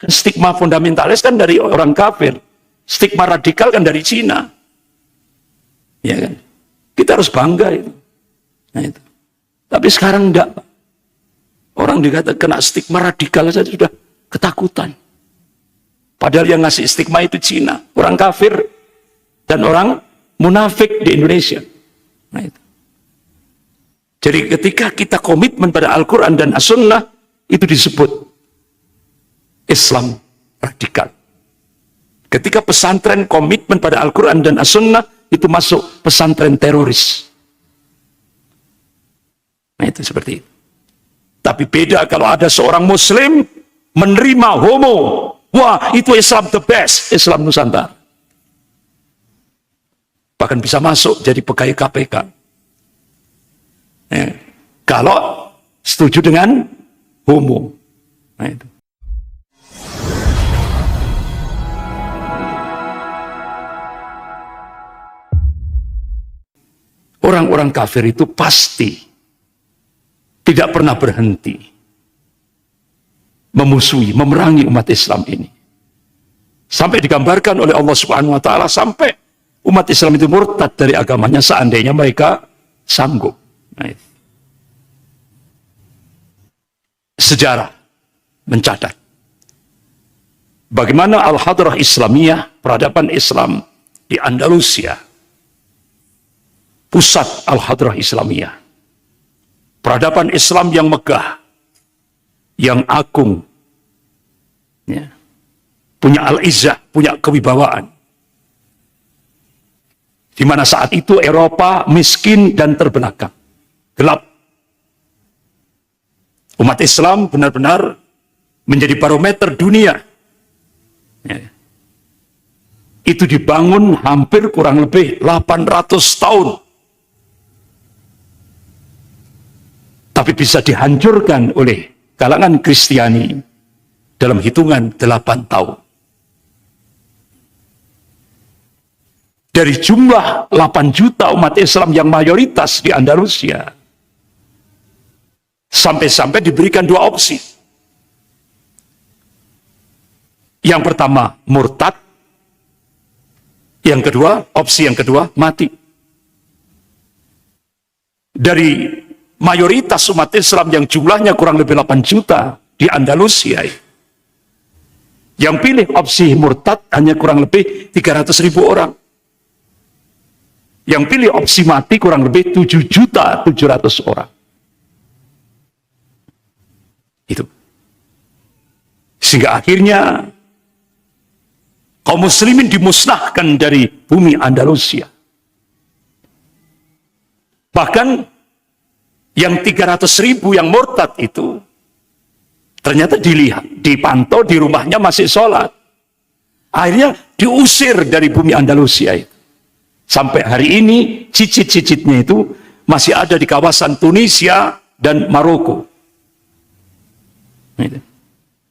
Stigma fundamentalis kan dari orang kafir. Stigma radikal kan dari Cina. Ya kan? Kita harus bangga itu. Nah, itu. Tapi sekarang enggak. Orang dikatakan kena stigma radikal saja sudah ketakutan. Padahal yang ngasih stigma itu Cina, orang kafir dan orang munafik di Indonesia. Nah, itu. Jadi ketika kita komitmen pada Al-Quran dan As-Sunnah, itu disebut Islam radikal. Ketika pesantren komitmen pada Al-Quran dan As-Sunnah, itu masuk pesantren teroris. Nah, itu seperti itu. Tapi beda kalau ada seorang Muslim menerima homo. Wah, itu Islam the best, Islam Nusantara. Bahkan bisa masuk jadi pegawai KPK. Ya. Kalau setuju dengan homo. Nah, itu. Orang-orang kafir itu pasti tidak pernah berhenti memusuhi, memerangi umat Islam ini. Sampai digambarkan oleh Allah Subhanahu wa taala sampai umat Islam itu murtad dari agamanya seandainya mereka sanggup. Nah, sejarah mencatat bagaimana Al-Hadrah Islamiyah, peradaban Islam di Andalusia, pusat Al-Hadrah Islamiyah, peradaban Islam yang megah, yang agung, ya, punya al-izzah, punya kewibawaan. Di mana saat itu Eropa miskin dan terbelakang, gelap. Umat Islam benar-benar menjadi barometer dunia. Ya. Itu dibangun hampir kurang lebih 800 tahun. Tapi bisa dihancurkan oleh kalangan Kristiani dalam hitungan 8 tahun. Dari jumlah 8 juta umat Islam yang mayoritas di Andalusia, sampai-sampai diberikan 2 opsi. Yang pertama murtad, yang kedua, opsi yang kedua mati. Dari mayoritas umat Islam yang jumlahnya kurang lebih 8 juta di Andalusia, yang pilih opsi murtad hanya kurang lebih 300.000 orang. Yang pilih opsi mati kurang lebih 7.700.000 orang. Itu. Sehingga akhirnya kaum muslimin dimusnahkan dari bumi Andalusia. Bahkan yang 300.000 yang murtad itu ternyata dilihat, dipantau di rumahnya masih sholat. Akhirnya diusir dari bumi Andalusia itu. Sampai hari ini cicit-cicitnya itu masih ada di kawasan Tunisia dan Maroko.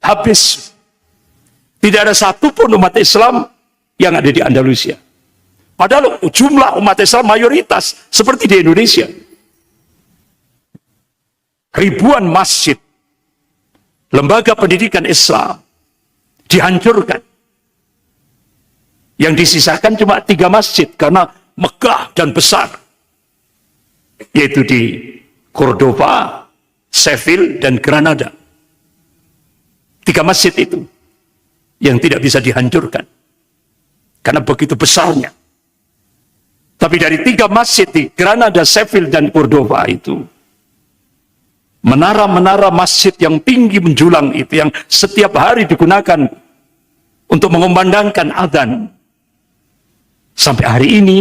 Habis. Tidak ada satupun umat Islam yang ada di Andalusia. Padahal jumlah umat Islam mayoritas seperti di Indonesia. Ribuan masjid, lembaga pendidikan Islam dihancurkan. Yang disisakan cuma 3 masjid karena megah dan besar, yaitu di Cordoba, Seville, dan Granada. 3 masjid itu yang tidak bisa dihancurkan karena begitu besarnya. Tapi dari 3 masjid di Granada, Seville, dan Cordoba itu, menara-menara masjid yang tinggi menjulang itu, yang setiap hari digunakan untuk mengumandangkan adzan, sampai hari ini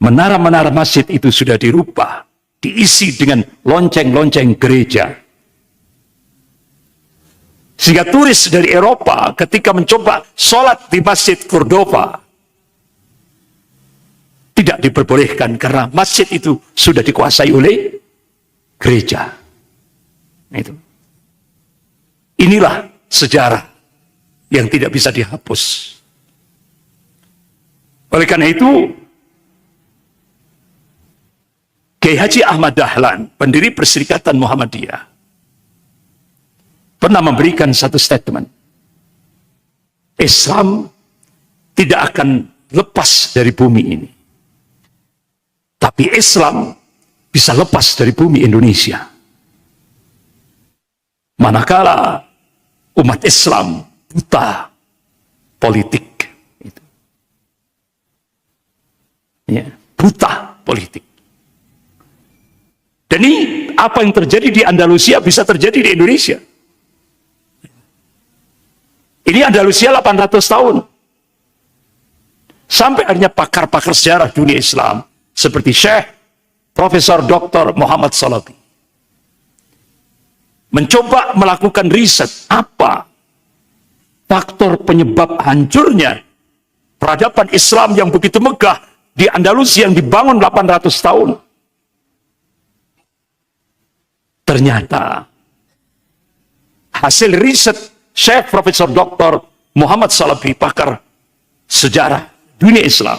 menara-menara masjid itu sudah dirubah, diisi dengan lonceng-lonceng gereja. Sehingga turis dari Eropa ketika mencoba sholat di Masjid Cordoba tidak diperbolehkan karena masjid itu sudah dikuasai oleh gereja. Itu. Inilah sejarah yang tidak bisa dihapus. Oleh karena itu, Kiai Haji Ahmad Dahlan, pendiri Perserikatan Muhammadiyah, pernah memberikan satu statement. Islam tidak akan lepas dari bumi ini. Tapi Islam bisa lepas dari bumi Indonesia. Manakala umat Islam buta politik. Ya, buta politik. Dan ini apa yang terjadi di Andalusia bisa terjadi di Indonesia. Ini Andalusia 800 tahun. Sampai akhirnya pakar-pakar sejarah dunia Islam seperti Syekh Profesor Dr. Muhammad Salafi mencoba melakukan riset apa faktor penyebab hancurnya peradaban Islam yang begitu megah di Andalusia yang dibangun 800 tahun. Ternyata hasil riset Syekh Profesor Dr. Muhammad Salafi, pakar sejarah dunia Islam,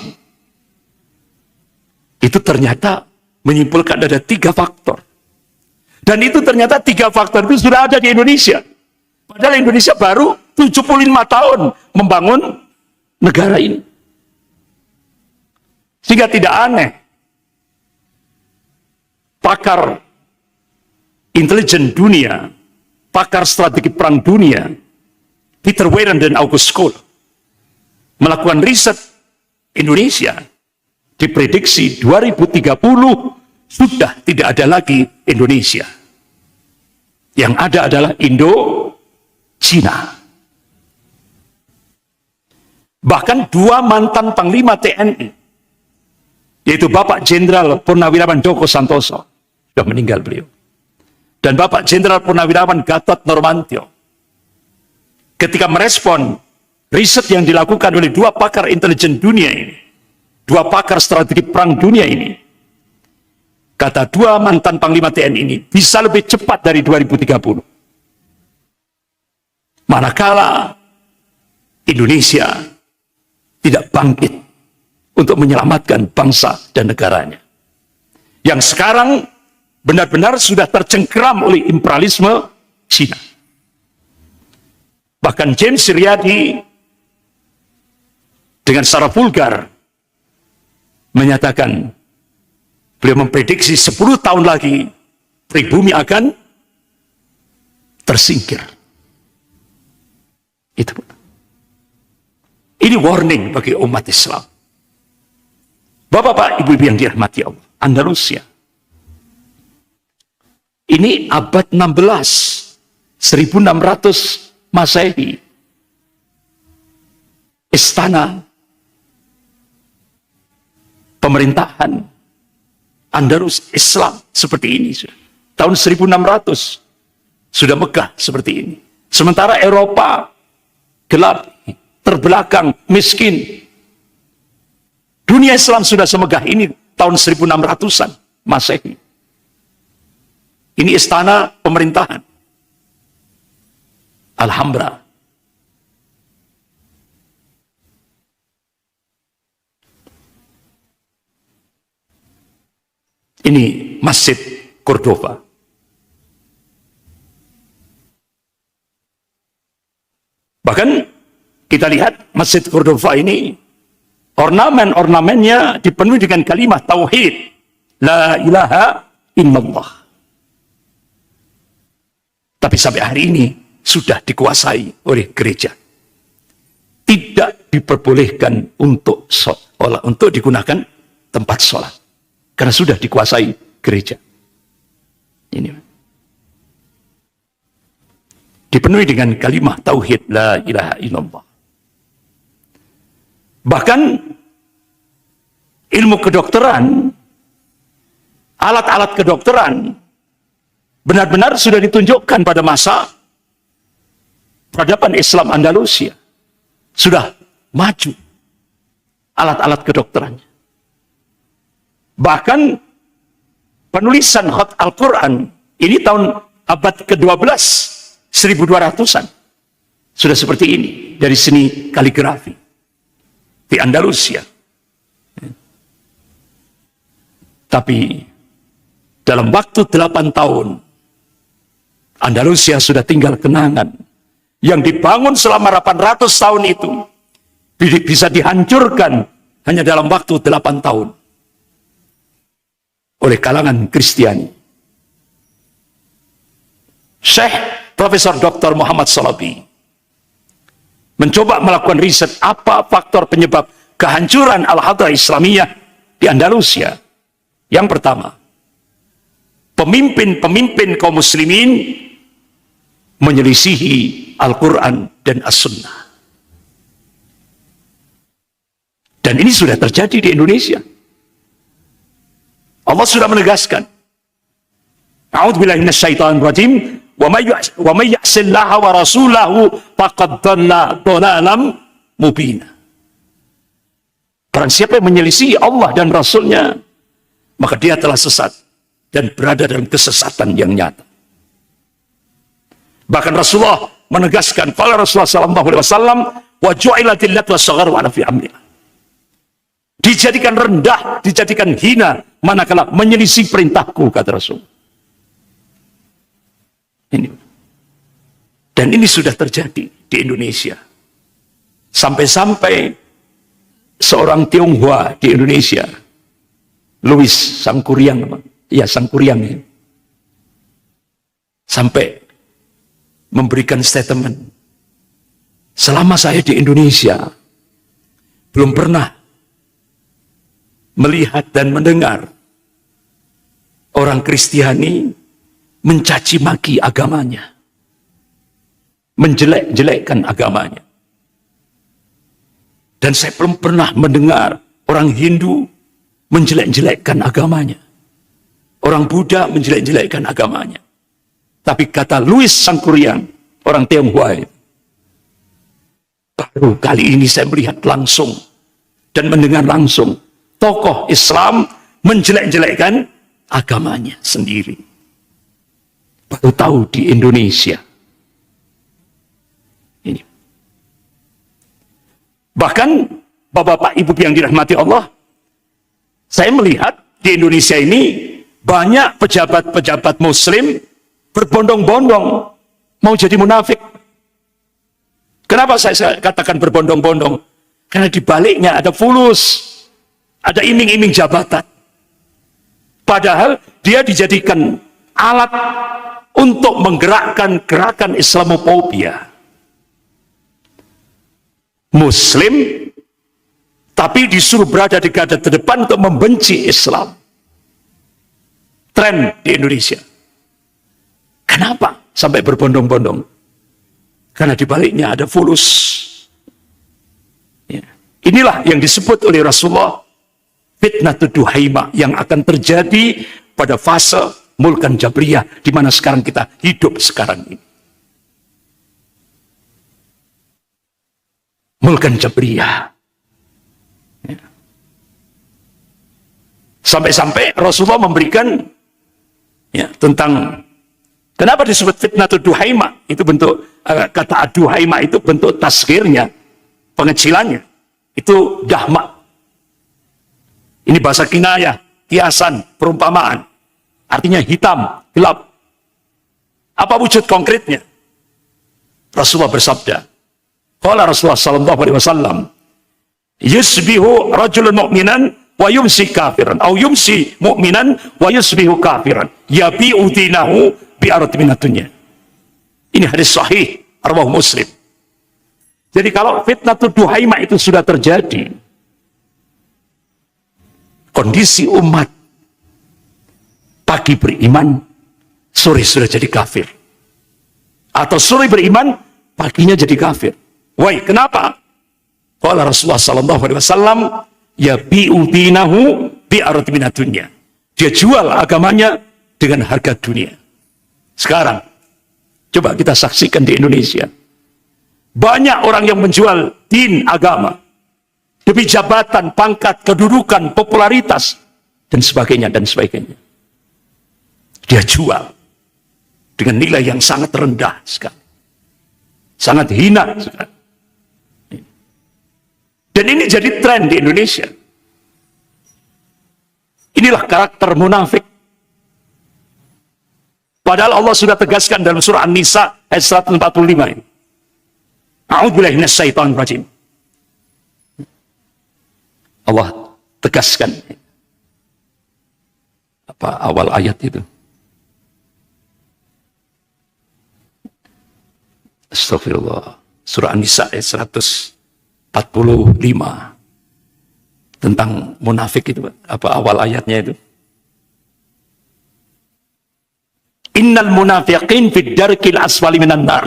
itu ternyata menyimpulkan ada 3 faktor. Dan itu ternyata 3 faktor itu sudah ada di Indonesia. Padahal Indonesia baru 75 tahun membangun negara ini. Sehingga tidak aneh pakar intelijen dunia, pakar strategi perang dunia, Peter Warren dan August Cole, melakukan riset Indonesia, diprediksi 2030 sudah tidak ada lagi Indonesia. Yang ada adalah Indo-Cina. Bahkan 2 mantan Panglima TNI, yaitu Bapak Jenderal Purnawirawan Djoko Santoso, sudah meninggal beliau, dan Bapak Jenderal Purnawirawan Gatot Nurmantio, ketika merespon riset yang dilakukan oleh 2 pakar intelijen dunia ini, 2 pakar strategi perang dunia ini, kata 2 mantan Panglima TNI ini, bisa lebih cepat dari 2030. Manakala Indonesia tidak bangkit untuk menyelamatkan bangsa dan negaranya, yang sekarang benar-benar sudah tercengkeram oleh imperialisme Cina. Bahkan James Riyadi dengan secara vulgar menyatakan, beliau memprediksi 10 tahun lagi pribumi akan tersingkir. Itu. Ini warning bagi umat Islam. Bapak-bapak, ibu-ibu yang dirahmati Allah, Andalusia ini abad 16, 1600 Masehi, istana pemerintahan Andalus Islam seperti ini sudah. Tahun 1600 sudah megah seperti ini. Sementara Eropa gelap, terbelakang, miskin. Dunia Islam sudah semegah ini tahun 1600-an Masehi. Ini istana pemerintahan. Alhambra. Ini Masjid Cordova. Bahkan kita lihat Masjid Cordova ini, ornamen-ornamennya dipenuhi dengan kalimat tauhid, la ilaha illallah. Tapi sampai hari ini sudah dikuasai oleh gereja. Tidak diperbolehkan untuk digunakan tempat sholat, karena sudah dikuasai gereja. Ini dipenuhi dengan kalimat tauhid la ilaha illallah. Bahkan ilmu kedokteran, alat-alat kedokteran benar-benar sudah ditunjukkan pada masa peradaban Islam Andalusia. Sudah maju alat-alat kedokterannya. Bahkan penulisan khat Al-Quran ini tahun abad ke-12, 1200-an. Sudah seperti ini dari seni kaligrafi di Andalusia. Tapi dalam waktu 8 tahun Andalusia sudah tinggal kenangan. Yang dibangun selama 800 tahun itu bisa dihancurkan hanya dalam waktu 8 tahun oleh kalangan Kristiani. Syekh Profesor Dr. Muhammad Salabi mencoba melakukan riset apa faktor penyebab kehancuran Al-Hadrah Islamiyah di Andalusia. Yang pertama, pemimpin kaum muslimin menyelisihi Al-Quran dan As-Sunnah. Dan ini sudah terjadi di Indonesia. Allah sudah menegaskan, A'udzubillahi minasyaitonir rajim, wa may ya'sillaha wa rasulahu faqad dhalla dhalalan mubina. Barang siapa yang menyelisihi Allah dan Rasulnya, maka dia telah sesat dan berada dalam kesesatan yang nyata. Bahkan Rasulullah menegaskan, qala Rasulullah sallallahu alaihi wasallam, wa ju'ilatil lat was-saghar wa ana fi amrillah. Dijadikan rendah, dijadikan hina manakala menyelisih perintahku, kata Rasul. Ini. Dan ini sudah terjadi di Indonesia. Sampai-sampai seorang Tionghoa di Indonesia, Louis Sangkuriang, ya Sangkuriang ya, sampai memberikan statement, selama saya di Indonesia belum pernah melihat dan mendengar orang Kristiani mencaci maki agamanya, menjelek-jelekkan agamanya. Dan saya belum pernah mendengar orang Hindu menjelek-jelekkan agamanya, orang Buddha menjelek-jelekkan agamanya. Tapi kata Louis Sangkuriang, orang Tionghoa itu, baru kali ini saya melihat langsung dan mendengar langsung tokoh Islam menjelek-jelekkan agamanya sendiri. Baru tahu di Indonesia. Ini. Bahkan Bapak-bapak, Ibu yang dirahmati Allah, saya melihat di Indonesia ini banyak pejabat-pejabat Muslim berbondong-bondong mau jadi munafik. Kenapa saya katakan berbondong-bondong? Karena di baliknya ada fulus, ada iming-iming jabatan. Padahal dia dijadikan alat untuk menggerakkan gerakan Islamofobia. Muslim, tapi disuruh berada di garda terdepan untuk membenci Islam. Tren di Indonesia. Kenapa sampai berbondong-bondong? Karena di baliknya ada fulus. Ya. Inilah yang disebut oleh Rasulullah fitnatud duhaima, yang akan terjadi pada fase Mulkan Jabriyah, di mana sekarang kita hidup sekarang ini. Mulkan Jabriyah. Ya. Sampai-sampai Rasulullah memberikan ya, tentang kenapa disebut fitnatud duhaima. Itu bentuk kata duhaima itu bentuk tasghirnya, pengecilannya. Itu dahma. Ini bahasa kinayah, kiasan, perumpamaan. Artinya hitam, gelap. Apa wujud konkretnya? Rasulullah bersabda, qala Rasulullah sallallahu alaihi wasallam, yusbihu rajulun mu'minan wa yumsi kafiran, atau yumsi mu'minan wa yusbihu kafiran, yabi'u dinahu bi'arad minad dunya. Ini hadis sahih riwayat Muslim. Jadi kalau fitnatud duhaima itu sudah terjadi, kondisi umat pagi beriman, sore sudah jadi kafir. Atau sore beriman, paginya jadi kafir. Why? Kenapa? Qala Rasulullah sallallahu alaihi wasallam, yabi'u dinahu bi'arad minad dunya. Dia jual agamanya dengan harga dunia. Sekarang coba kita saksikan di Indonesia. Banyak orang yang menjual din agama demi jabatan, pangkat, kedudukan, popularitas, dan sebagainya, dan sebagainya. Dia jual dengan nilai yang sangat rendah sekali. Sangat hina sekali. Dan ini jadi tren di Indonesia. Inilah karakter munafik. Padahal Allah sudah tegaskan dalam surah An-Nisa ayat 145 ini. A'udzubillahi minasyaitonir rajim. Allah tegaskan apa awal ayat itu? Astagfirullah. Surah An-Nisa ayat 145 tentang munafik itu, apa awal ayatnya itu? Innal munafiqin fid darkil asfali minan nar.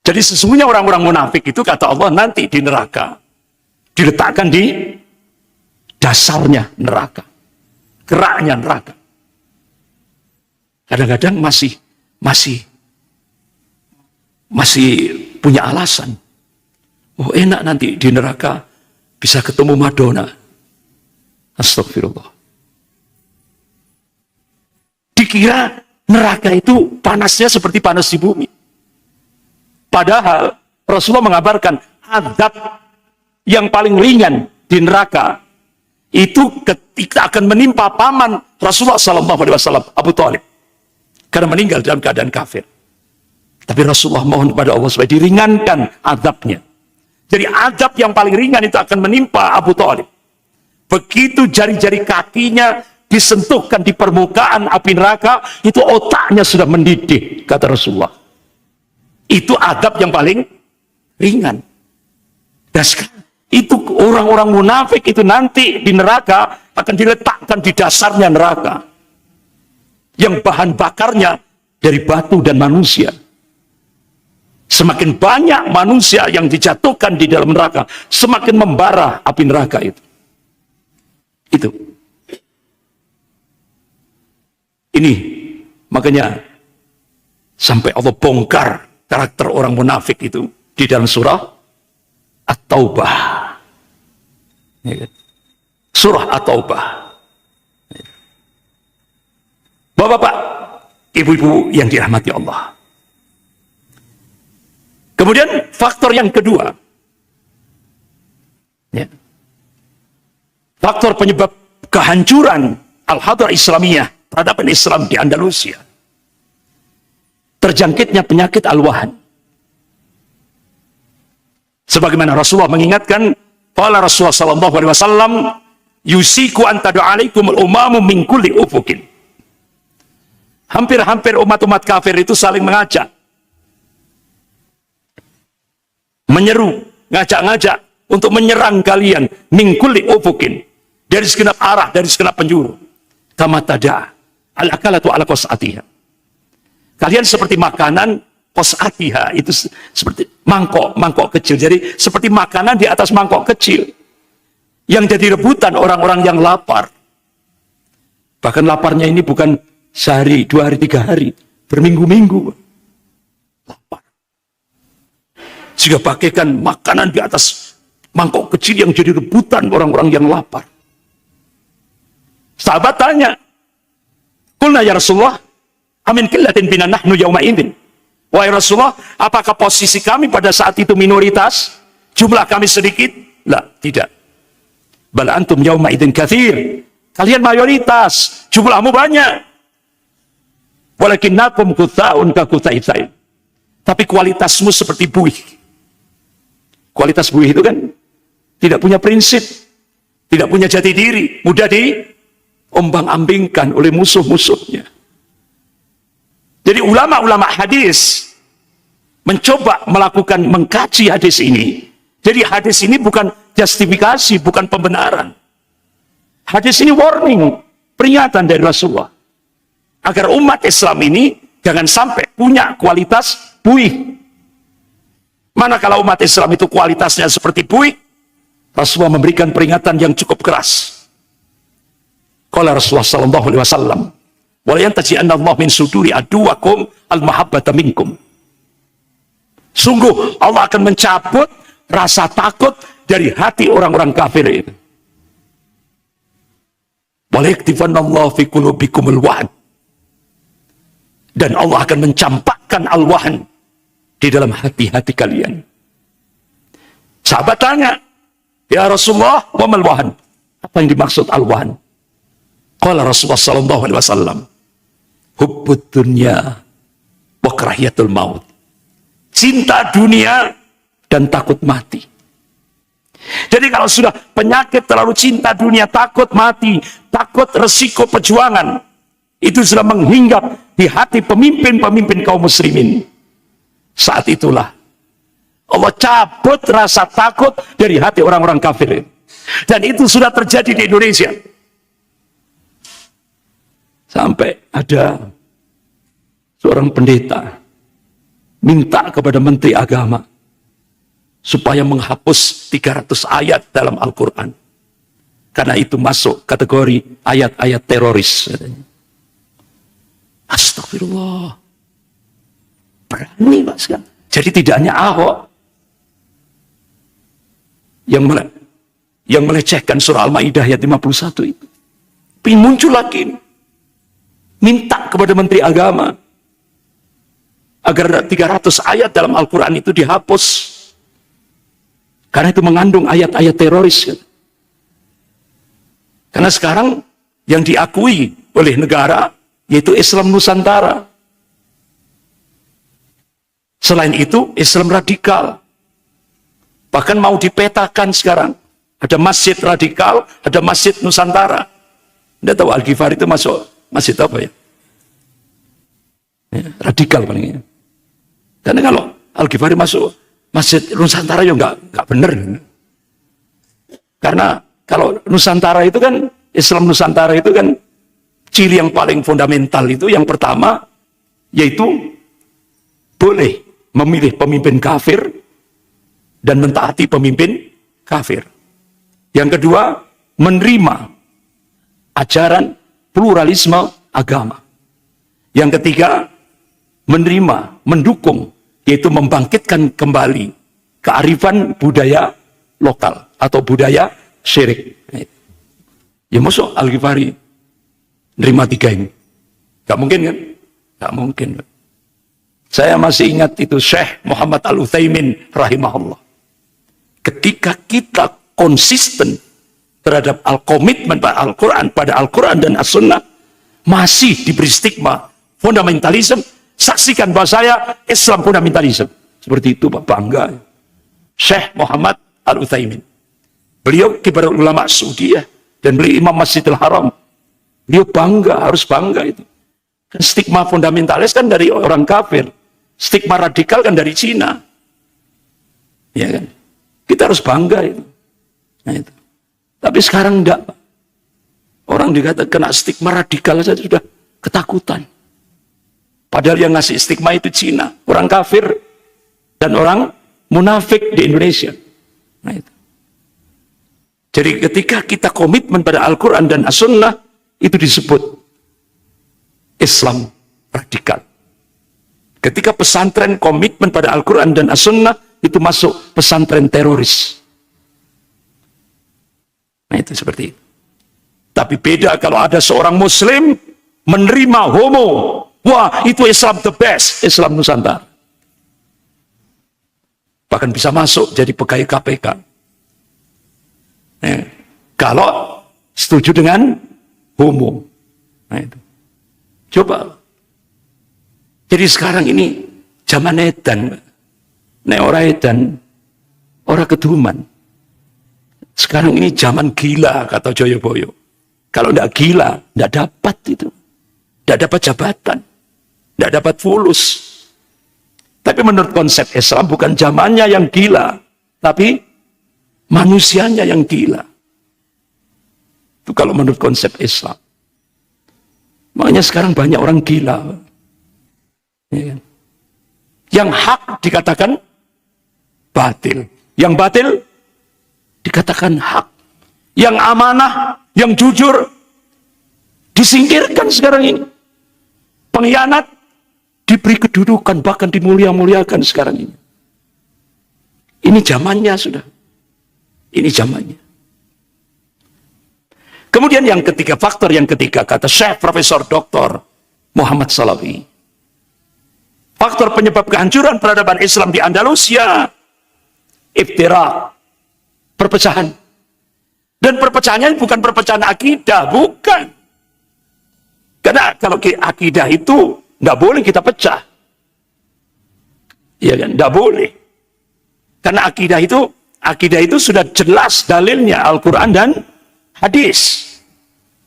Jadi sesungguhnya orang-orang munafik itu kata Allah nanti di neraka diletakkan di dasarnya neraka, geraknya neraka. Kadang-kadang masih punya alasan. Oh enak nanti di neraka bisa ketemu Madonna. Astagfirullah. Dikira neraka itu panasnya seperti panas di bumi. Padahal Rasulullah mengabarkan azab yang paling ringan di neraka itu ketika akan menimpa paman Rasulullah SAW, Abu Thalib, karena meninggal dalam keadaan kafir. Tapi Rasulullah mohon kepada Allah supaya diringankan azabnya. Jadi azab yang paling ringan itu akan menimpa Abu Thalib. Begitu jari-jari kakinya disentuhkan di permukaan api neraka, itu otaknya sudah mendidih, kata Rasulullah. Itu azab yang paling ringan. Dan itu orang-orang munafik itu nanti di neraka akan diletakkan di dasarnya neraka, yang bahan bakarnya dari batu dan manusia. Semakin banyak manusia yang dijatuhkan di dalam neraka, semakin membara api neraka itu. Itu. Ini makanya sampai Allah bongkar karakter orang munafik itu di dalam surah At-Taubah. Surah At-Taubah. Bapak-bapak, ibu-ibu yang dirahmati Allah. Kemudian faktor yang kedua, ya, faktor penyebab kehancuran Al-Hadrah Islamiyah, peradaban Islam di Andalusia, terjangkitnya penyakit al-wahan. Sebagaimana Rasulullah mengingatkan, qala Rasulullah sallallahu alaihi wasallam, yusiku an tad'alaikum al-umamu min kulli ufukin. Hampir-hampir umat-umat kafir itu saling mengajak, menyeru, ngajak-ngajak untuk menyerang kalian min kulli ufukin, dari segenap arah, dari segenap penjuru. Kama tada al-akalatu ala qas'atiha. Kalian seperti makanan qas'atiha, itu seperti mangkok kecil. Jadi seperti makanan di atas mangkok kecil yang jadi rebutan orang-orang yang lapar. Bahkan laparnya ini bukan sehari, 2 hari, 3 hari, berminggu-minggu lapar. Sehingga bagaikan makanan di atas mangkok kecil yang jadi rebutan orang-orang yang lapar. Sahabat tanya, qulna ya Rasulullah, amin qillatin bina nahnu yauma idzin. Wahai Rasulullah, apakah posisi kami pada saat itu minoritas? Jumlah kami sedikit? La, tidak. Bal antum yauma idzin katsir. Kalian mayoritas, jumlahmu banyak. Walakinnakum kutsa'un ka kutsa'is sail. Tapi kualitasmu seperti buih. Kualitas buih itu kan tidak punya prinsip, tidak punya jati diri, mudah diombang-ambingkan oleh musuh-musuhnya. Jadi ulama-ulama hadis mencoba mengkaji hadis ini. Jadi hadis ini bukan justifikasi, bukan pembenaran. Hadis ini warning, peringatan dari Rasulullah, agar umat Islam ini jangan sampai punya kualitas buih. Manakala umat Islam itu kualitasnya seperti buih, Rasulullah memberikan peringatan yang cukup keras. Qala Rasulullah sallallahu alaihi wasallam, "Wa yantaji'anna Allah min suduri aduwakum al-mahabbata minkum." Sungguh Allah akan mencabut rasa takut dari hati orang-orang kafir itu. Wa yaktifanna Allah fi qulubikumul wahn. Dan Allah akan mencampakkan al-wahn di dalam hati-hati kalian. Sahabat tanya, ya Rasulullah, wa mal wahn? Apa yang dimaksud al-wahn? Qala Rasulullah sallallahu alaihi wasallam, hubbud dunya wa karahiyatul maut. Cinta dunia dan takut mati. Jadi kalau sudah penyakit terlalu cinta dunia, takut mati, takut resiko perjuangan, itu sudah menghinggap di hati pemimpin-pemimpin kaum muslimin. Saat itulah Allah cabut rasa takut dari hati orang-orang kafir. Dan itu sudah terjadi di Indonesia. Sampai ada seorang pendeta minta kepada Menteri Agama supaya menghapus 300 ayat dalam Al-Quran. Karena itu masuk kategori ayat-ayat teroris. Astagfirullah. Berani Mas kan? Jadi tidak hanya Ahok yang melecehkan surah Al-Maidah ayat 51 itu. Tapi muncul lagi. Minta kepada Menteri Agama agar 300 ayat dalam Al-Quran itu dihapus. Karena itu mengandung ayat-ayat teroris. Karena sekarang yang diakui oleh negara yaitu Islam Nusantara. Selain itu Islam radikal. Bahkan mau dipetakan sekarang. Ada masjid radikal, ada masjid Nusantara. Anda tahu Al-Ghifari itu masuk masjid apa ya? Radikal palingnya. Karena kalau Al-Ghifari masuk masjid Nusantara ya nggak benar. Karena kalau Nusantara itu kan, Islam Nusantara itu kan ciri yang paling fundamental itu yang pertama yaitu boleh memilih pemimpin kafir dan mentaati pemimpin kafir. Yang kedua, menerima ajaran pluralisme agama. Yang ketiga, menerima, mendukung, yaitu membangkitkan kembali kearifan budaya lokal atau budaya syirik. Ya masuk Al-Ghifari nerima tiga ini. Gak mungkin kan? Gak mungkin. Saya masih ingat itu Syekh Muhammad Al-Utsaimin rahimahullah. Ketika kita konsisten terhadap komitmen pada Al-Quran, dan As-Sunnah, masih diberi stigma fundamentalisme. Saksikan bahwa saya Islam fundamentalisme. Seperti itu Pak, bangga. Syekh Muhammad Al-Utsaimin. Beliau kibarul ulama Saudiyah dan beliau Imam Masjidil Haram. Beliau bangga, harus bangga itu. Kan stigma fundamentalis kan dari orang kafir. Stigma radikal kan dari Cina. Ya kan? Kita harus bangga itu. Nah, itu. Tapi sekarang enggak. Orang dikatakan kena stigma radikal saja sudah ketakutan. Padahal yang ngasih stigma itu Cina, orang kafir dan orang munafik di Indonesia. Nah, itu. Jadi ketika kita komitmen pada Al-Quran dan As-Sunnah, itu disebut Islam radikal. Ketika pesantren komitmen pada Al-Quran dan As-Sunnah, itu masuk pesantren teroris. Nah itu seperti itu. Tapi beda kalau ada seorang Muslim menerima homo. Wah, itu Islam the best, Islam Nusantara. Bahkan bisa masuk jadi pegawai KPK. Kalau setuju dengan homo. Nah itu. Coba. Jadi sekarang ini zaman edan. Nek ora edan, ora keduman. Sekarang ini zaman gila, kata Joyoboyo. Kalau tidak gila, tidak dapat itu. Tidak dapat jabatan. Tidak dapat fulus. Tapi menurut konsep Islam, bukan zamannya yang gila. Tapi manusianya yang gila. Itu kalau menurut konsep Islam. Makanya sekarang banyak orang gila. Ya kan? Yang hak dikatakan batil. Yang batil dikatakan hak. Yang amanah, yang jujur disingkirkan sekarang ini. Pengkhianat diberi kedudukan, bahkan dimulia-muliakan sekarang ini. Ini zamannya sudah. Ini zamannya. Kemudian yang ketiga, faktor yang ketiga, kata Syekh Profesor Dr. Muhammad Salafi. Faktor penyebab kehancuran peradaban Islam di Andalusia, iftirak, perpecahan. Dan perpecahannya bukan perpecahan akidah, bukan. Karena kalau akidah itu nggak boleh kita pecah. Ya kan, nggak boleh. Karena akidah itu sudah jelas dalilnya Al-Quran dan hadis.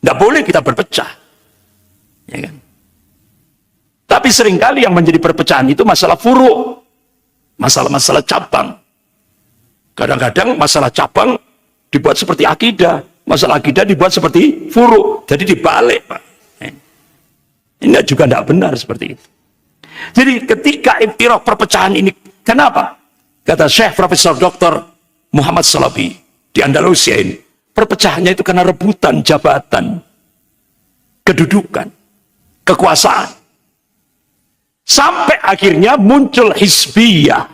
Nggak boleh kita berpecah. Ya kan? Tapi seringkali yang menjadi perpecahan itu masalah furu', masalah-masalah cabang. Kadang-kadang masalah cabang dibuat seperti akidah, masalah akidah dibuat seperti furu'. Jadi dibalik, Pak. Ini juga tidak benar seperti itu. Jadi ketika iftiraq perpecahan ini, kenapa? Kata Syekh Profesor Dr. Muhammad Salabi di Andalusia ini, perpecahannya itu karena rebutan jabatan, kedudukan, kekuasaan. Sampai akhirnya muncul hizbiyah,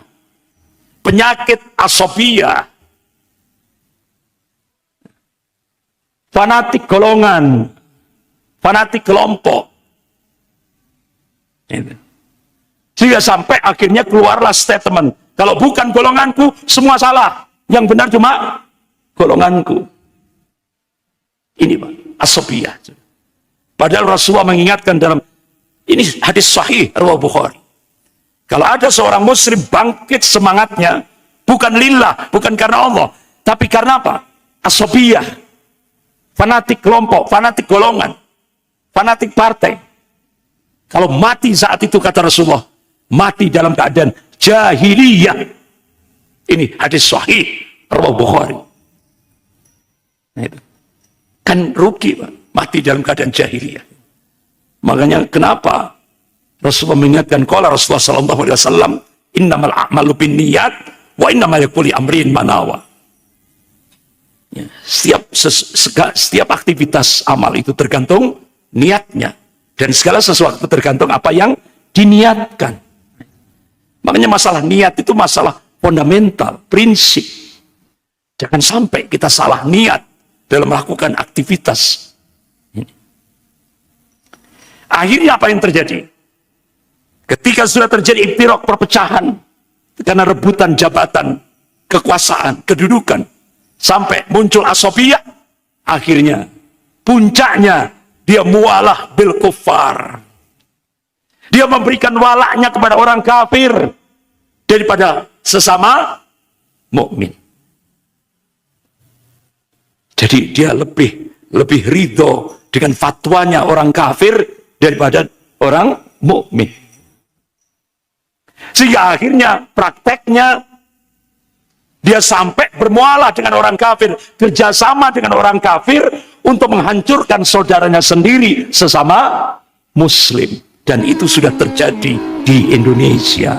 penyakit asobiyah, fanatik golongan, fanatik kelompok. Sehingga sampai akhirnya keluarlah statement, kalau bukan golonganku, semua salah. Yang benar cuma golonganku. Ini Pak, asobiyah. Padahal Rasulullah mengingatkan dalam, ini hadis sahih riwayat Bukhari. Kalau ada seorang muslim bangkit semangatnya, bukan lillah, bukan karena Allah, tapi karena apa? Asobiyah. Fanatik kelompok, fanatik golongan, fanatik partai. Kalau mati saat itu, kata Rasulullah, mati dalam keadaan jahiliyah. Ini hadis sahih riwayat Bukhari. Nah, itu. Kan rugi, Pak, mati dalam keadaan jahiliyah. Makanya kenapa Rasulullah mengingatkan, qala Rasulullah sallallahu alaihi wasallam, innamal a'malu binniyat wa innamal likulli amrin ma nawa. Ya, setiap aktivitas amal itu tergantung niatnya, dan segala sesuatu tergantung apa yang diniatkan. Makanya masalah niat itu masalah fundamental, prinsip. Jangan sampai kita salah niat dalam melakukan aktivitas. Akhirnya apa yang terjadi? Ketika sudah terjadi iftiraq, perpecahan, karena rebutan jabatan, kekuasaan, kedudukan, sampai muncul asobiyah, akhirnya puncaknya dia mualah bil kuffar. Dia memberikan walaknya kepada orang kafir daripada sesama mukmin. Jadi dia lebih ridho dengan fatwanya orang kafir daripada orang mukmin. Sehingga akhirnya prakteknya dia sampai bermualah dengan orang kafir, kerjasama dengan orang kafir untuk menghancurkan saudaranya sendiri sesama muslim. Dan itu sudah terjadi di Indonesia.